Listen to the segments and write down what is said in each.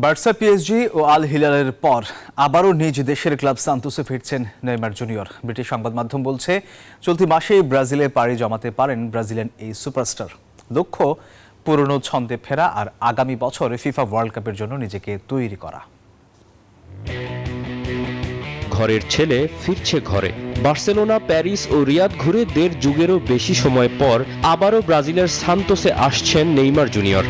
Barca, PSG ও আল হিলালের পর আবারও নিজ দেশের ক্লাব সান্তোসে ফিরছেন নেইমার জুনিয়র। ব্রিটিশ সংবাদ মাধ্যম বলছে, চলতি মাসেই ব্রাজিলে পাড়ি জমাতে পারেন ব্রাজিলিয়ান এই সুপারস্টার। লক্ষ্য পুরনো ছন্দে ফেরা আর আগামী বছর ফিফা ওয়ার্ল্ড কাপের জন্য নিজেকে তৈরি করা। ঘরের ছেলে ফিরছে ঘরে। বার্সেলোনা, প্যারিস ও রিয়াদ ঘুরে 1.5 যুগেরও বেশি সময় পর আবারও ব্রাজিলের সান্তোসে আসছেন নেইমার জুনিয়র।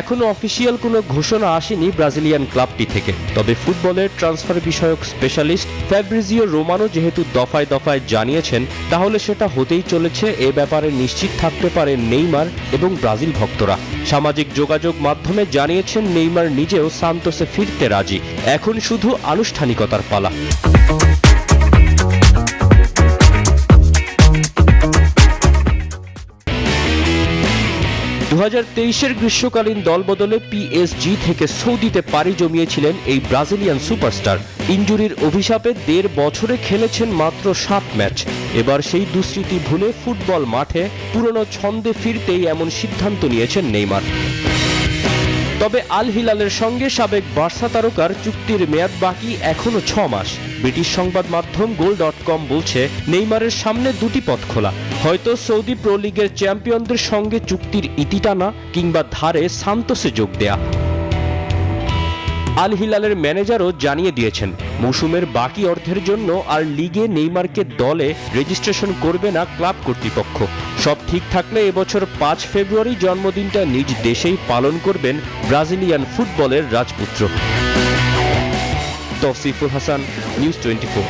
এখনো অফিসিয়াল কোনো ঘোষণা আসেনি ব্রাজিলিয়ান ক্লাবটি থেকে, তবে ফুটবলের ট্রান্সফার বিষয়ক স্পেশালিস্ট ফ্যাব্রিজিও রোমানো যেহেতু দফায় দফায় জানিয়েছেন, তাহলে সেটা হতেই চলেছে। এ ব্যাপারে নিশ্চিত থাকতে পারে নেইমার এবং ব্রাজিল ভক্তরা। সামাজিক যোগাযোগ মাধ্যমে জানিয়েছেন নেইমার নিজেও সান্তোসে ফিরতে রাজি, এখন শুধু আনুষ্ঠানিকতার পালা। 2023-এর গ্রীষ্মকালীন দলবদলে পিএসজি থেকে সৌদিতে পাড়ি জমিয়েছিলেন এই ব্রাজিলিয়ান সুপারস্টার। ইনজুরির অভিশাপে 1.5 বছরে খেলেছেন মাত্র 7 ম্যাচ। এবার সেই দুঃস্মৃতি ভুলে ফুটবল মাঠে পুরনো ছন্দে ফিরতেই এমন সিদ্ধান্ত নিয়েছেন নেইমার। তবে আল হিলালের সঙ্গে সাবেক বার্সা তারকার চুক্তির মেয়াদ বাকি এখনো 6 মাস। ব্রিটিশ সংবাদ মাধ্যম goal.com বলছে, নেইমারের সামনে 2টি পথ খোলা। হয়তো সৌদি প্রো লিগের চ্যাম্পিয়নদের সঙ্গে চুক্তির ইতি টানা, কিংবা ধারে সান্তোসে যোগ দেয়া। আল হিলালের ম্যানেজারও জানিয়ে দিয়েছেন, মৌসুমের বাকি অর্ধের জন্য আর লিগে নেইমারকে দলে রেজিস্ট্রেশন করবে না ক্লাব কর্তৃপক্ষ। সব ঠিক থাকলে এবছর 5 ফেব্রুয়ারি জন্মদিনটা নিজ দেশেই পালন করবেন ব্রাজিলিয়ান ফুটবলের রাজপুত্র। তৌসিফুল হাসান, নিউজ 24।